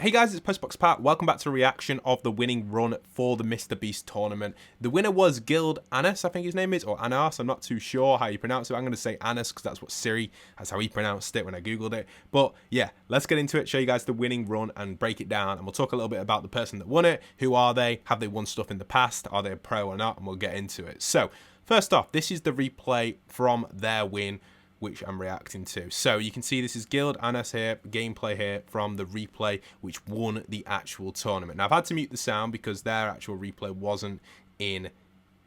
Hey guys, it's Postbox Pat. Welcome back to a reaction of the winning run for the MrBeast tournament. The winner was Guild Anas, I think his name is, or Anas. I'm not too sure how you pronounce it. I'm going to say Anas because that's what Siri, that's how he pronounced it when I googled it. But yeah, let's get into it, show you guys the winning run and break it down. And we'll talk a little bit about the person that won it. Who are they? Have they won stuff in the past? Are they a pro or not? And we'll get into it. So first off, this is the replay from their win, which I'm reacting to. So you can see this is Guild Anas here, gameplay here from the replay which won the actual tournament. Now I've had to mute the sound because their actual replay wasn't in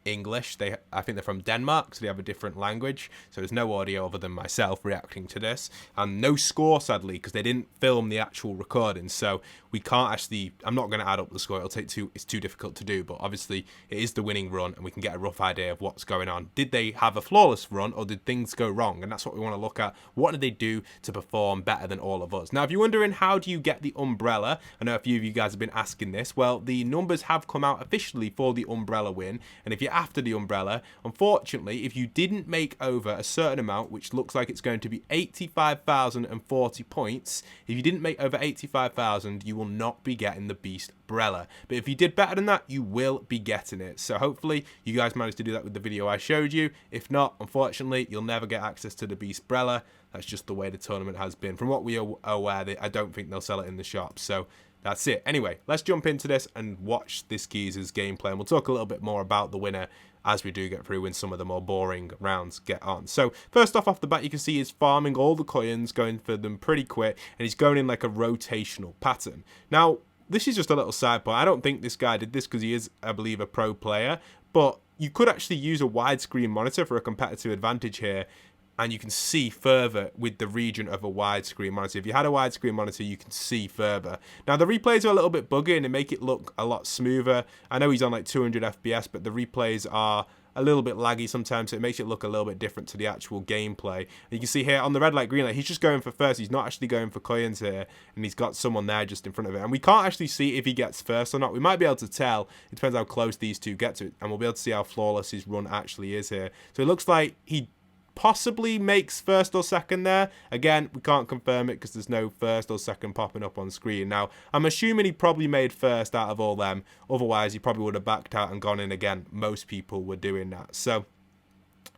English. I think they're from Denmark, so they have a different language, so there's no audio other than myself reacting to this, and no score sadly because they didn't film the actual recording, so we can't actually, I'm not going to add up the score, it's too difficult to do, but obviously it is the winning run and we can get a rough idea of what's going on. Did they have a flawless run or did things go wrong? And that's what we want to look at. What did they do to perform better than all of us? Now if you're wondering how do you get the umbrella, I know a few of you guys have been asking this. Well, the numbers have come out officially for the umbrella win, and if you're after the umbrella, unfortunately if you didn't make over a certain amount, which looks like it's going to be 85,040 points, if you didn't make over 85,000 you will not be getting the Beast umbrella, but if you did better than that you will be getting it. So hopefully you guys managed to do that with the video I showed you. If not, unfortunately you'll never get access to the Beast umbrella. That's just the way the tournament has been. From what we are aware, I don't think they'll sell it in the shop, so that's it. Anyway, let's jump into this and watch this geezer's gameplay, and we'll talk a little bit more about the winner as we do get through when some of the more boring rounds get on. So first off the bat, you can see he's farming all the coins, going for them pretty quick, and he's going in like a rotational pattern. Now this is just a little side point. I don't think this guy did this because he is, I believe, a pro player, but you could actually use a widescreen monitor for a competitive advantage here, and you can see further with the region of a widescreen monitor. If you had a widescreen monitor, you can see further. Now, the replays are a little bit buggy and they make it look a lot smoother. I know he's on like 200 FPS, but the replays are a little bit laggy sometimes, so it makes it look a little bit different to the actual gameplay. And you can see here on the red light, green light, he's just going for first. He's not actually going for coins here, and he's got someone there just in front of it. And we can't actually see if he gets first or not. We might be able to tell. It depends how close these two get to it, and we'll be able to see how flawless his run actually is here. So it looks like he possibly makes first or second there. Again, we can't confirm it because there's no first or second popping up on screen. Now, I'm assuming he probably made first out of all them. Otherwise, he probably would have backed out and gone in again. Most people were doing that. So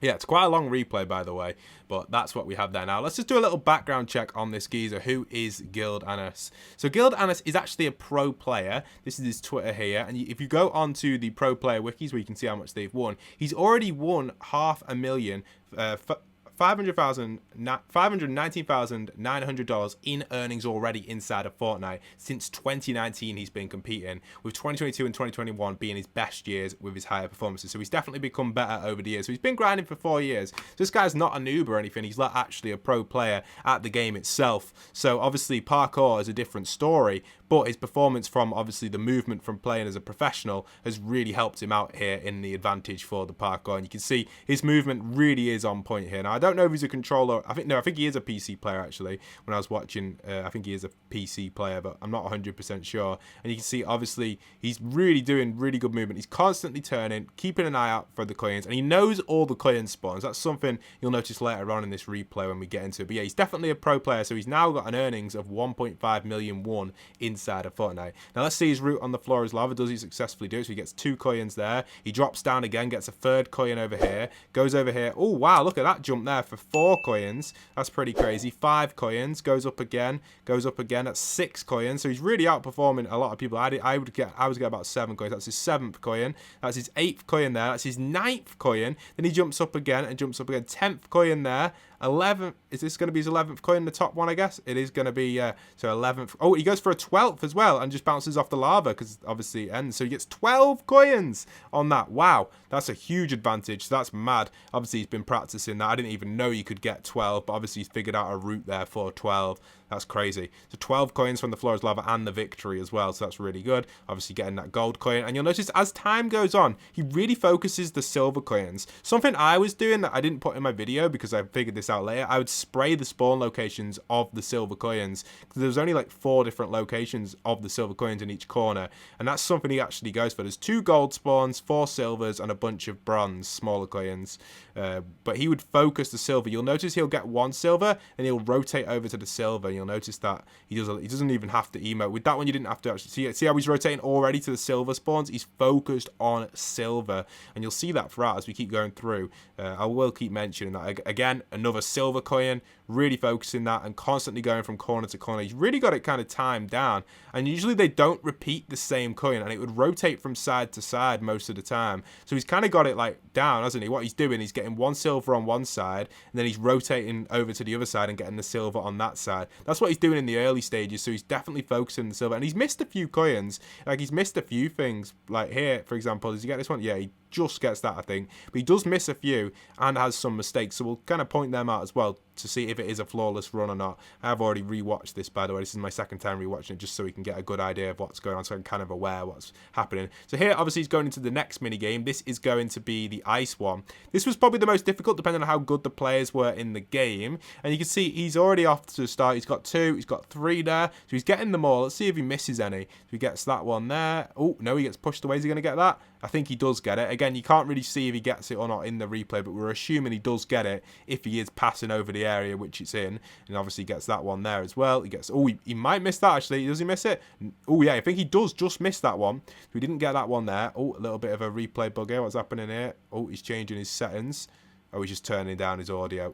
yeah, it's quite a long replay, by the way, but that's what we have there. Now, let's just do a little background check on this geezer. Who is Guild Anas? So Guild Anas is actually a pro player. This is his Twitter here, and if you go onto the pro player wikis where you can see how much they've won, he's already won $519,900 in earnings already inside of Fortnite. Since 2019 he's been competing, with 2022 and 2021 being his best years with his higher performances. So he's definitely become better over the years. So he's been grinding for 4 years. So this guy's not a noob or anything. He's not actually a pro player at the game itself. So obviously parkour is a different story, but his performance from obviously the movement from playing as a professional has really helped him out here in the advantage for the parkour. And you can see his movement really is on point here. Now, I don't know if he's a controller. I think he is a PC player actually. When I was watching, I think he is a PC player, but I'm not 100% sure. And you can see obviously he's really doing really good movement. He's constantly turning, keeping an eye out for the coins, and he knows all the coin spawns. That's something you'll notice later on in this replay when we get into it. But yeah, he's definitely a pro player. So he's now got an earnings of 1.5 million won inside of Fortnite. Now let's see his route on the floor is lava. Does he successfully do it? So he gets 2 coins there. He drops down again, gets a 3rd coin over here, goes over here. Oh wow, look at that jump there for 4 coins. That's pretty crazy. 5 coins, goes up again. That's 6 coins. So he's really outperforming a lot of people. I would get about 7 coins. That's his 7th coin. That's his 8th coin there. That's his 9th coin. Then he jumps up again and jumps up again. 10th coin there. 11th, is this going to be his 11th coin, the top one, I guess? It is going to be, so 11th. Oh, he goes for a 12th as well and just bounces off the lava because obviously it ends. So he gets 12 coins on that. Wow, that's a huge advantage. So that's mad. Obviously, he's been practicing that. I didn't even know you could get 12, but obviously he's figured out a route there for 12. That's crazy. So 12 coins from the floor is lava and the victory as well. So that's really good. Obviously getting that gold coin. And you'll notice as time goes on, he really focuses the silver coins. Something I was doing that I didn't put in my video because I figured this out later. I would spray the spawn locations of the silver coins. There's only like 4 different locations of the silver coins in each corner. And that's something he actually goes for. There's 2 gold spawns, 4 silvers, and a bunch of bronze, smaller coins. But he would focus the silver. You'll notice he'll get 1 silver and he'll rotate over to the silver. You'll notice that he doesn't even have to emote. With that one, you didn't have to actually see how he's rotating already to the silver spawns. He's focused on silver, and you'll see that throughout as we keep going through. I will keep mentioning that. Again, another silver coin, really focusing that and constantly going from corner to corner. He's really got it kind of timed down, and usually they don't repeat the same coin, and it would rotate from side to side most of the time. So he's kind of got it like down, hasn't he? What he's doing, he's getting one silver on one side, and then he's rotating over to the other side and getting the silver on that side. That's what he's doing in the early stages, so he's definitely focusing on the silver, and he's missed a few coins. Like, he's missed a few things, like here, for example. Does he get this one? Yeah, he just gets that, I think, but he does miss a few and has some mistakes, so we'll kind of point them out as well to see if it is a flawless run or not. I have already rewatched this, by the way. This is my second time rewatching it, just so we can get a good idea of what's going on, so I'm kind of aware what's happening. So here, obviously, he's going into the next mini game. This is going to be the ice one. This was probably the most difficult, depending on how good the players were in the game, and you can see he's already off to the start. He's got 2, he's got 3 there, so he's getting them all. Let's see if he misses any. So he gets that one there. Oh no, he gets pushed away. Is he going to get that? I think he does get it. Again, you can't really see if he gets it or not in the replay, but we're assuming he does get it if he is passing over the area which it's in, and obviously gets that one there as well. He gets, oh, he might miss that actually. Does he miss it? Oh yeah, I think he does just miss that one. So we didn't get that one there. Oh, a little bit of a replay bug here. What's happening here? Oh, he's changing his settings. Oh, he's just turning down his audio.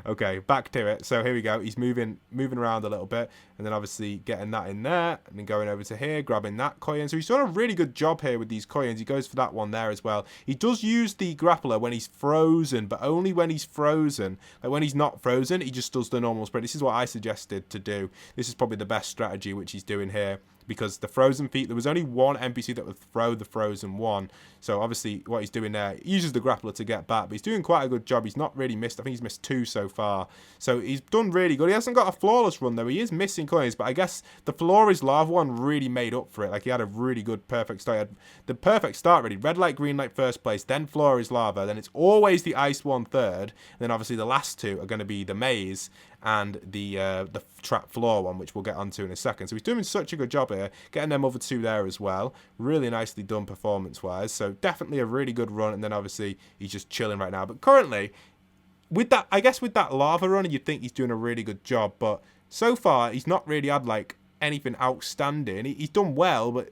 Okay, back to it. So here we go. He's moving around a little bit, and then obviously getting that in there, and then going over to here, grabbing that coin. So he's done a really good job here with these coins. He goes for that one there as well. He does use the grappler when he's frozen, but only when he's frozen. Like, when he's not frozen, he just does the normal spread. This is what I suggested to do. This is probably the best strategy which he's doing here, because the frozen feet, there was only one NPC that would throw the frozen one. So obviously what he's doing there, he uses the grappler to get back, but he's doing quite a good job. He's not really missed. I think he's missed 2 so far. So he's done really good. He hasn't got a flawless run though. He is missing coins, but I guess the Flores Lava one really made up for it. Like, he had a really good perfect start. He had the perfect start really. Red light, green light first place, then Flores Lava, then it's always the ice one third, and then obviously the last 2 are going to be the maze and the trap floor one, which we'll get onto in a second. So he's doing such a good job here, getting them other 2 there as well. Really nicely done performance wise. So definitely a really good run, and then obviously he's just chilling right now. But currently, with that, I guess with that lava run, you'd think he's doing a really good job, but so far he's not really had like anything outstanding. He's done well, but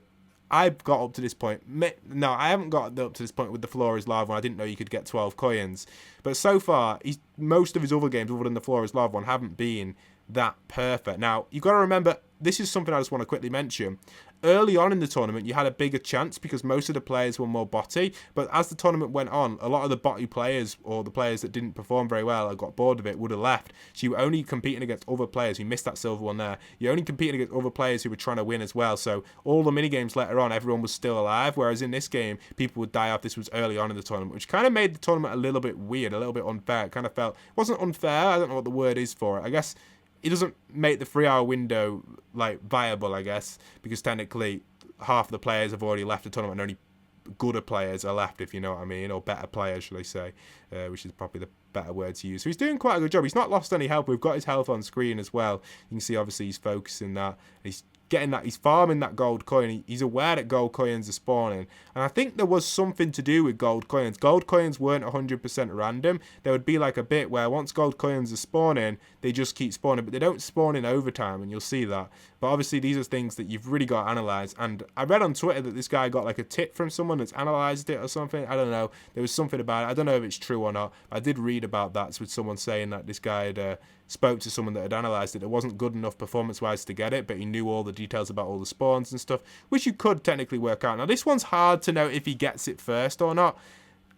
I've got up to this point. No, I haven't got up to this point with the Flores Lava one. I didn't know you could get 12 coins. But so far, most of his other games, other than the Flores Lava one, haven't been that perfect. Now, you've got to remember, this is something I just want to quickly mention. Early on in the tournament, you had a bigger chance because most of the players were more botty. But as the tournament went on, a lot of the botty players, or the players that didn't perform very well or got bored of it, would have left. So you were only competing against other players. You missed that silver one there. You're only competing against other players who were trying to win as well. So all the mini-games later on, everyone was still alive. Whereas in this game, people would die off. This was early on in the tournament, which kind of made the tournament a little bit weird, a little bit unfair. It kind of felt, it wasn't unfair. I don't know what the word is for it. I guess it doesn't make the 3-hour window like viable, I guess, because technically half the players have already left the tournament and only gooder players are left, if you know what I mean, or better players, should I say, which is probably the better word to use. So he's doing quite a good job. He's not lost any health. We've got his health on screen as well. You can see obviously he's focusing that. He's getting that. He's farming that gold coin. He's aware that gold coins are spawning. And I think there was something to do with gold coins. Gold coins weren't 100% random. There would be like a bit where once gold coins are spawning, they just keep spawning, but they don't spawn in overtime, and you'll see that. But obviously these are things that you've really got to analyze. And I read on Twitter that this guy got like a tip from someone that's analyzed it or something. I don't know. There was something about it. I don't know if it's true or not. I did read about that with someone saying that this guy had spoke to someone that had analysed it. It wasn't good enough performance-wise to get it, but he knew all the details about all the spawns and stuff, which you could technically work out. Now, this one's hard to know if he gets it first or not.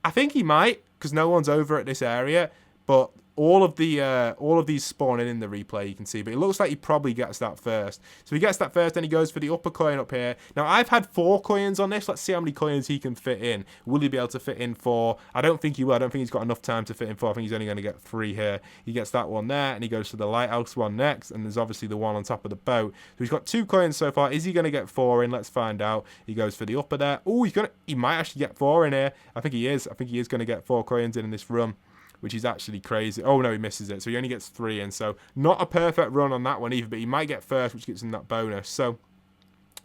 I think he might, because no one's over at this area, but all of these spawning in the replay, you can see, but it looks like he probably gets that first. So he gets that first, then he goes for the upper coin up here. Now, I've had 4 coins on this. Let's see how many coins he can fit in. Will he be able to fit in 4? I don't think he will. I don't think he's got enough time to fit in 4. I think he's only going to get 3 here. He gets that one there, and he goes to the lighthouse one next, and there's obviously the one on top of the boat. So he's got 2 coins so far. Is he going to get 4 in? Let's find out. He goes for the upper there. Oh, he might actually get 4 in here. I think he is. I think he is going to get 4 coins in this run, which is actually crazy. Oh, no, he misses it. So he only gets 3 in. So not a perfect run on that one either, but he might get first, which gives him that bonus. So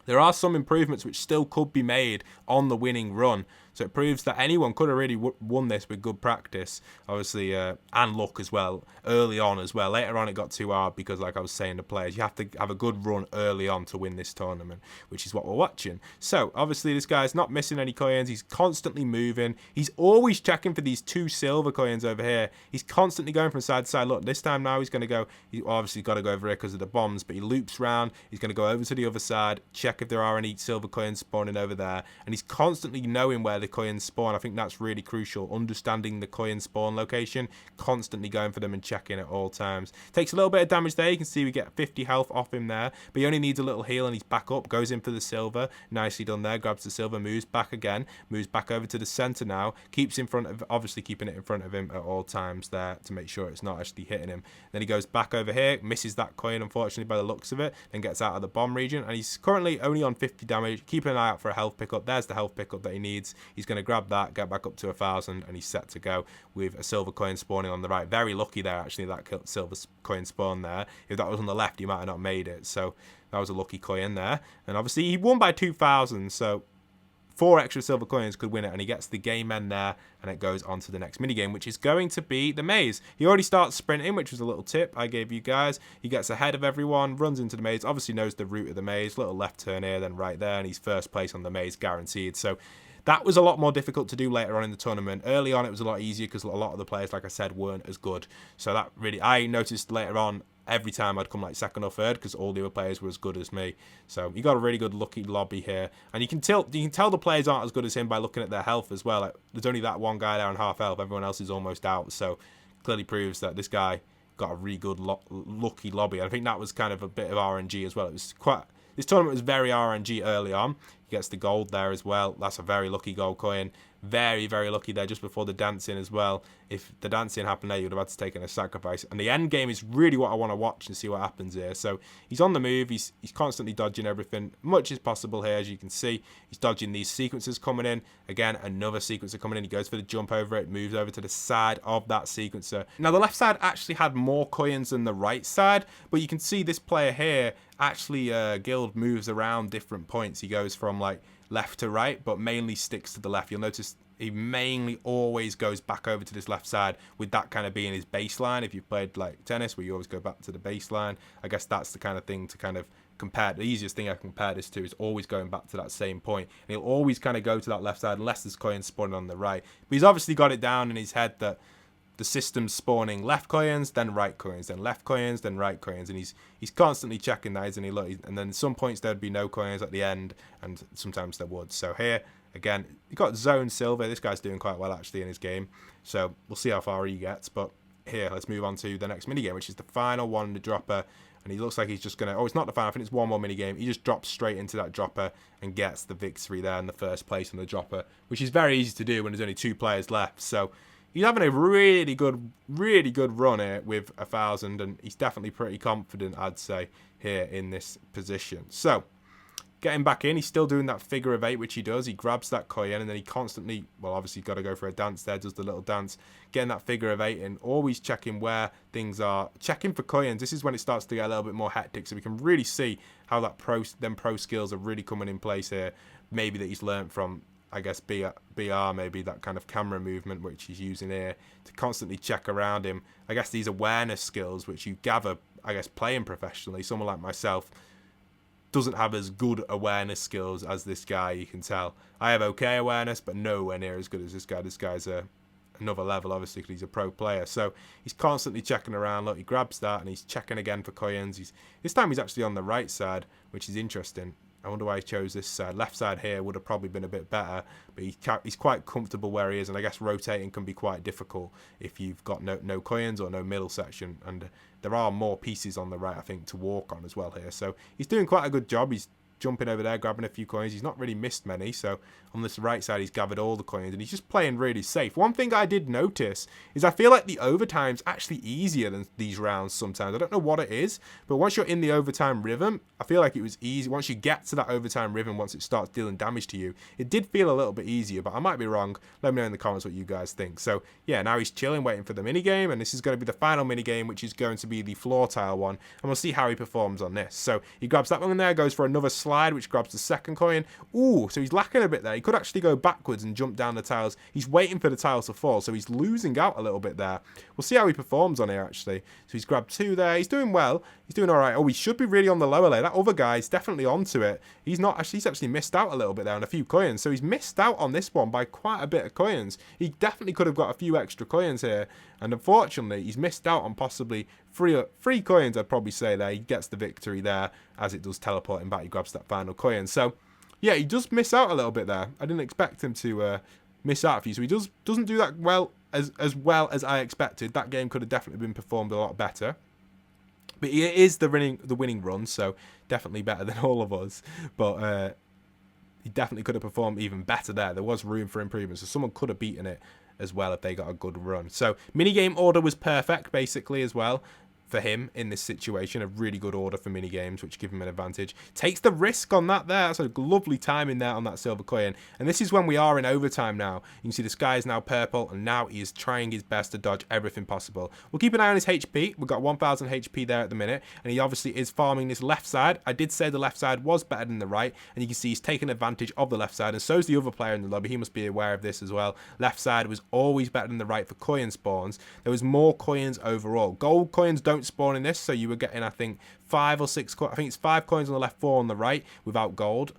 there are some improvements which still could be made on the winning run. So it proves that anyone could have really won this with good practice, obviously, and luck as well, early on as well. Later on it got too hard because, like I was saying to players, you have to have a good run early on to win this tournament, which is what we're watching. So obviously this guy's not missing any coins. He's constantly moving. He's always checking for these 2 silver coins over here. He's constantly going from side to side. Look, this time now he's going to go, he obviously got to go over here because of the bombs, but he loops round. He's going to go over to the other side, check if there are any silver coins spawning over there, and he's constantly knowing where the coins spawn. I think that's really crucial, understanding the coin spawn location, constantly going for them and checking at all times. Takes a little bit of damage there. You can see we get 50 health off him there, but he only needs a little heal and he's back up, goes in for the silver. Nicely done there, grabs the silver, moves back again, moves back over to the center now, keeps in front of, obviously keeping it in front of him at all times there to make sure it's not actually hitting him. Then he goes back over here, misses that coin unfortunately by the looks of it, then gets out of the bomb region, and he's currently only on 50 damage. Keeping an eye out for a health pickup. There's the health pickup that he needs. He's going to grab that, get back up to 1,000, and he's set to go with a silver coin spawning on the right. Very lucky there actually, that silver coin spawn there. If that was on the left, he might have not made it, so that was a lucky coin there. And obviously he won by 2,000, so 4 extra silver coins could win it, and he gets the game end there, and it goes on to the next minigame, which is going to be the maze. He already starts sprinting, which was a little tip I gave you guys. He gets ahead of everyone, runs into the maze, obviously knows the route of the maze, little left turn here, then right there, and he's first place on the maze guaranteed. So that was a lot more difficult to do later on in the tournament. Early on it was a lot easier because a lot of the players, like I said, weren't as good. So that really, I noticed later on, every time I'd come like second or third because all the other players were as good as me. So he got a really good lucky lobby here, and you can tell the players aren't as good as him by looking at their health as well. Like, there's only that one guy there on half health, everyone else is almost out. So clearly proves that this guy got a really good lucky lobby. I think that was kind of a bit of RNG as well. It was quite, this tournament was very RNG early on. He gets the gold there as well. That's a very lucky gold coin. Very, very lucky there just before the dancing as well. If the dancing happened there, you would have had to take in a sacrifice. And the end game is really what I want to watch and see what happens here. So he's on the move. He's constantly dodging everything, much as possible here, as you can see. He's dodging these sequences coming in. Again, another sequencer coming in. He goes for the jump over it, moves over to the side of that sequencer. Now, the left side actually had more coins than the right side, but you can see this player here actually, Guild moves around different points. He goes from like left to right, but mainly sticks to the left. You'll notice he mainly always goes back over to this left side, with that kind of being his baseline. If you've played like tennis, where you always go back to the baseline, I guess that's the kind of thing to kind of compare. The easiest thing I can compare this to is always going back to that same point, and he'll always kind of go to that left side unless there's coins spawning on the right. But he's obviously got it down in his head that the system's spawning left coins, then right coins, then left coins, then right coins, and he's constantly checking that, isn't he? Look, and then some points there'd be no coins at the end, and sometimes there would. So here, again, he got zone silver. This guy's doing quite well actually in his game, so we'll see how far he gets. But here, let's move on to the next minigame, which is the final one, the dropper. And he looks like he's just going to... Oh, it's not the final. I think it's one more minigame. He just drops straight into that dropper and gets the victory there in the first place on the dropper, which is very easy to do when there's only 2 players left. So he's having a really good run here with 1,000, and he's definitely pretty confident, I'd say, here in this position. So getting back in, he's still doing that figure of 8, which he does. He grabs that coin, and then he constantly, well, obviously got to go for a dance there, does the little dance, getting that figure of 8 in, always checking where things are, checking for coins. This is when it starts to get a little bit more hectic, so we can really see how that pro skills are really coming in place here. Maybe that he's learned from, I guess, BR, maybe that kind of camera movement which he's using here to constantly check around him. I guess these awareness skills which you gather, I guess, playing professionally. Someone like myself doesn't have as good awareness skills as this guy, you can tell. I have okay awareness, but nowhere near as good as this guy. This guy's another level, obviously, because he's a pro player. So he's constantly checking around. Look, he grabs that, and he's checking again for coins. This time he's actually on the right side, which is interesting. I wonder why he chose this side. Left side here would have probably been a bit better, but he's quite comfortable where he is, and I guess rotating can be quite difficult if you've got no coins or no middle section, and there are more pieces on the right, I think, to walk on as well here. So he's doing quite a good job. He's jumping over there, grabbing a few coins. He's not really missed many, so on this right side he's gathered all the coins, and he's just playing really safe. One thing I did notice is I feel like the overtime's actually easier than these rounds sometimes. I don't know what it is, but once you're in the overtime rhythm, I feel like it was easy. Once you get to that overtime rhythm, once it starts dealing damage to you, it did feel a little bit easier, but I might be wrong. Let me know in the comments what you guys think. So yeah, now he's chilling, waiting for the minigame, and this is going to be the final minigame, which is going to be the floor tile one, and we'll see how he performs on this. So he grabs that one in there, goes for another slide, which grabs the second coin. Ooh, so he's lacking a bit there. He could actually go backwards and jump down the tiles. He's waiting for the tiles to fall, so he's losing out a little bit there. We'll see how he performs on here, actually. So he's grabbed 2 there. He's doing well. He's doing all right. Oh, he should be really on the lower layer. That other guy's definitely onto it. He's not. Actually, he's actually missed out a little bit there on a few coins. So he's missed out on this one by quite a bit of coins. He definitely could have got a few extra coins here. And unfortunately, he's missed out on possibly three coins, I'd probably say there. He gets the victory there as it does teleport him back. He grabs that final coin. So, yeah, he does miss out a little bit there. I didn't expect him to miss out a few. So he doesn't do that well as I expected. That game could have definitely been performed a lot better. But it is the winning run, so definitely better than all of us. But he definitely could have performed even better there. There was room for improvement, so someone could have beaten it as well if they got a good run. So minigame order was perfect basically as well for him in this situation. A really good order for minigames, which give him an advantage. Takes the risk on that there. That's a lovely timing there on that silver coin. And this is when we are in overtime now. You can see the sky is now purple, and now he is trying his best to dodge everything possible. We'll keep an eye on his HP. We've got 1000 HP there at the minute, and he obviously is farming this left side. I did say the left side was better than the right, and you can see he's taking advantage of the left side, and so is the other player in the lobby. He must be aware of this as well. Left side was always better than the right for coin spawns. There was more coins overall. Gold coins don't spawn in this, so you were getting, I think, 5 or 6 I think it's 5 coins on the left, 4 on the right without gold.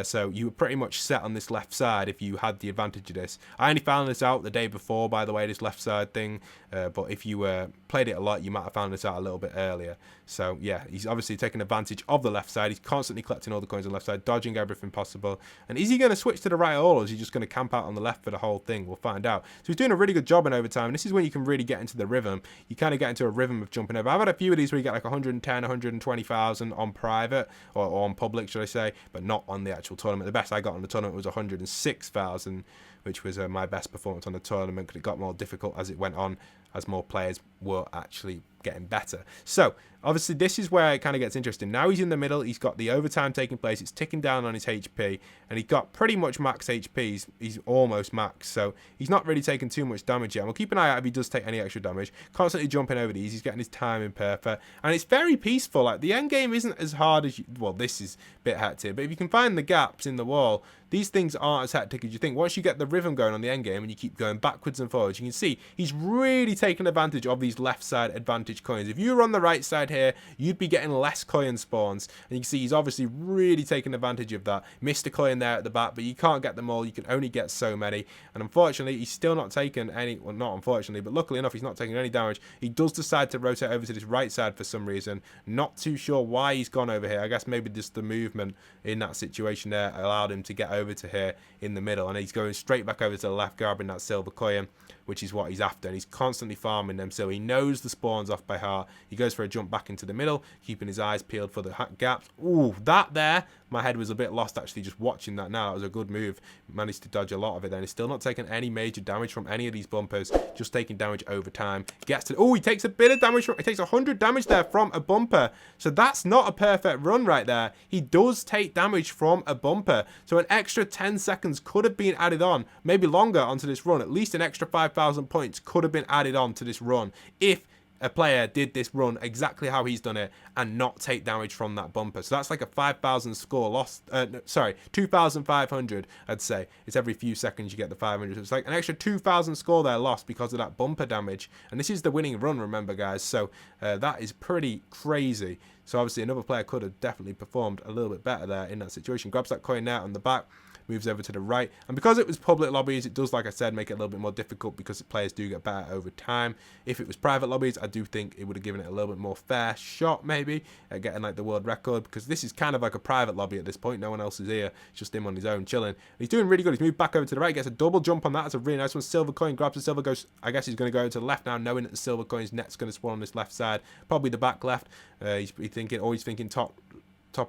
So you were pretty much set on this left side if you had the advantage of this. I only found this out the day before, by the way, this left side thing. But if you played it a lot, you might have found this out a little bit earlier. So yeah, he's obviously taking advantage of the left side. He's constantly collecting all the coins on the left side, dodging everything possible. And is he going to switch to the right at all, or is he just going to camp out on the left for the whole thing? We'll find out. So he's doing a really good job in overtime. And this is when you can really get into the rhythm. You kind of get into a rhythm of jumping over. I've had a few of these where you get like 110, 120,000 on private, or on public, should I say, but not on the actual tournament. The best I got on the tournament was 106,000, which was my best performance on the tournament, because it got more difficult as it went on, as more players were actually getting better. So obviously this is where it kind of gets interesting. Now he's in the middle, he's got the overtime taking place, it's ticking down on his HP, and he got pretty much max HP. He's almost max, so he's not really taking too much damage yet. And we'll keep an eye out if he does take any extra damage. Constantly jumping over these, he's getting his timing perfect, and it's very peaceful. Like, the end game isn't as hard as well, this is a bit hectic, but if you can find the gaps in the wall, these things aren't as hectic as you think. Once you get the rhythm going on the end game and you keep going backwards and forwards, you can see he's really taking advantage of these left side advantage coins. If you were on the right side here, you'd be getting less coin spawns, and you can see he's obviously really taking advantage of that. Missed a coin there at the back, but you can't get them all. You can only get so many, and unfortunately he's still not taking any, well, not unfortunately, but luckily enough, he's not taking any damage. He does decide to rotate over to this right side for some reason. Not too sure why he's gone over here. I guess maybe just the movement in that situation there allowed him to get over to here in the middle, and he's going straight back over to the left, grabbing that silver coin, which is what he's after, and he's constantly farming them, so he knows the spawns off by heart. He goes for a jump back into the middle, keeping his eyes peeled for the gaps. Ooh, that there, my head was a bit lost actually just watching that now. That was a good move. Managed to dodge a lot of it then. He's still not taking any major damage from any of these bumpers, just taking damage over time. Gets to, oh, he takes a bit of damage from, he takes 100 damage there from a bumper. So that's not a perfect run right there. He does take damage from a bumper. So an extra 10 seconds could have been added on, maybe longer onto this run. At least an extra 5,000 points could have been added on to this run if a player did this run exactly how he's done it and not take damage from that bumper. So that's like a 5,000 score lost. Sorry, 2,500, I'd say. It's every few seconds you get the 500. So it's like an extra 2,000 score there lost because of that bumper damage. And this is the winning run, remember, guys. So that is pretty crazy. So obviously another player could have definitely performed a little bit better there in that situation. Grabs that coin there on the back, moves over to the right, and because it was public lobbies, it does, like I said, make it a little bit more difficult because players do get better over time. If it was private lobbies, I do think it would have given it a little bit more fair shot maybe at getting like the world record, because this is kind of like a private lobby at this point. No one else is here, it's just him on his own chilling, and he's doing really good. He's moved back over to the right, gets a double jump on that. That's a really nice one. Silver coin, grabs the silver, goes, I guess he's going to go to the left now, knowing that the silver coin's net's going to spawn on this left side, probably the back left. He's thinking, always thinking top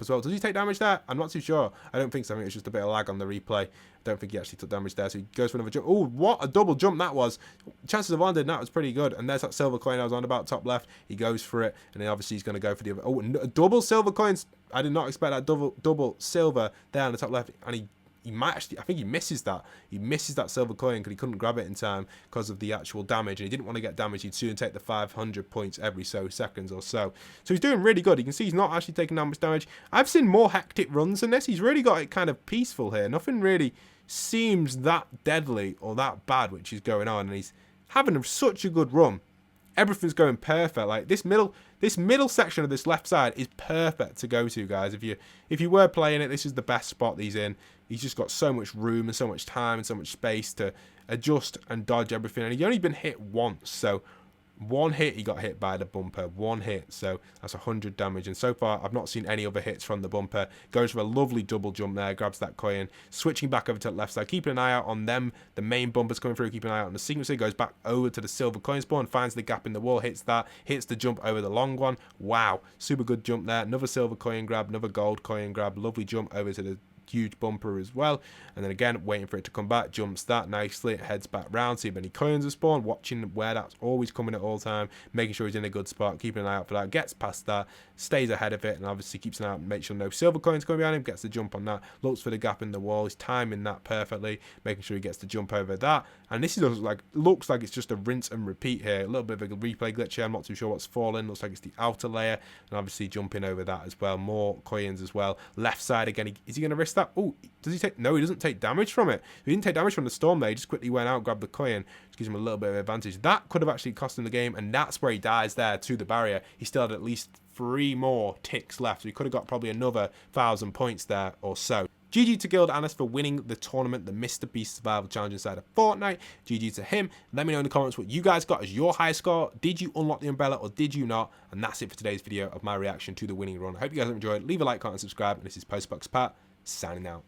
as well. Does he take damage there? I'm not too sure. I don't think so. I think it's just a bit of lag on the replay. I don't think he actually took damage there. So he goes for another jump. Oh, what a double jump that was. Chances of landing that was pretty good. And there's that silver coin I was on about, top left. He goes for it, and then obviously he's going to go for the other. Oh, double silver coins. I did not expect that double silver there on the top left, and he he might actually, I think he misses that. He misses that silver coin because he couldn't grab it in time because of the actual damage, and he didn't want to get damaged. He'd soon take the 500 points every so seconds or so. So he's doing really good. You can see he's not actually taking that much damage. I've seen more hectic runs than this. He's really got it kind of peaceful here. Nothing really seems that deadly or that bad which is going on, and he's having such a good run. Everything's going perfect. Like this middle section of this left side is perfect to go to, guys. If you were playing it, this is the best spot that he's in. He's just got so much room and so much time and so much space to adjust and dodge everything, and he's only been hit once, so one hit he got hit by the bumper, one hit, so that's 100 damage, and so far I've not seen any other hits from the bumper. Goes for a lovely double jump there, grabs that coin, switching back over to the left side, keeping an eye out on them, the main bumpers coming through, keeping an eye out on the sequencer, goes back over to the silver coin spawn, finds the gap in the wall, hits that, hits the jump over the long one. Wow, super good jump there, another silver coin grab, another gold coin grab, lovely jump over to the huge bumper as well, and then again waiting for it to come back, jumps that nicely, heads back round, see if any coins are spawned, watching where that's always coming at all time, making sure he's in a good spot, keeping an eye out for that, gets past that, stays ahead of it, and obviously keeps an eye out, makes sure no silver coins coming behind him, gets the jump on that, looks for the gap in the wall, he's timing that perfectly, making sure he gets the jump over that, and this is looks like it's just a rinse and repeat here, a little bit of a replay glitch here, I'm not too sure what's falling, looks like it's the outer layer, and obviously jumping over that as well, more coins as well, left side again, is he going to risk that? Oh, does he take? No, he doesn't take damage from it. He didn't take damage from the storm there. He just quickly went out, grabbed the coin, which gives him a little bit of advantage. That could have actually cost him the game, and that's where he dies there to the barrier. He still had at least 3 more ticks left, so he could have got probably another 1,000 points there or so. GG to Guild Anis for winning the tournament, the MrBeast Survival Challenge inside of Fortnite. GG to him. Let me know in the comments what you guys got as your highest score. Did you unlock the umbrella or did you not? And that's it for today's video of my reaction to the winning run. I hope you guys have enjoyed. Leave a like, comment, and subscribe. And this is Postbox Pat, signing out.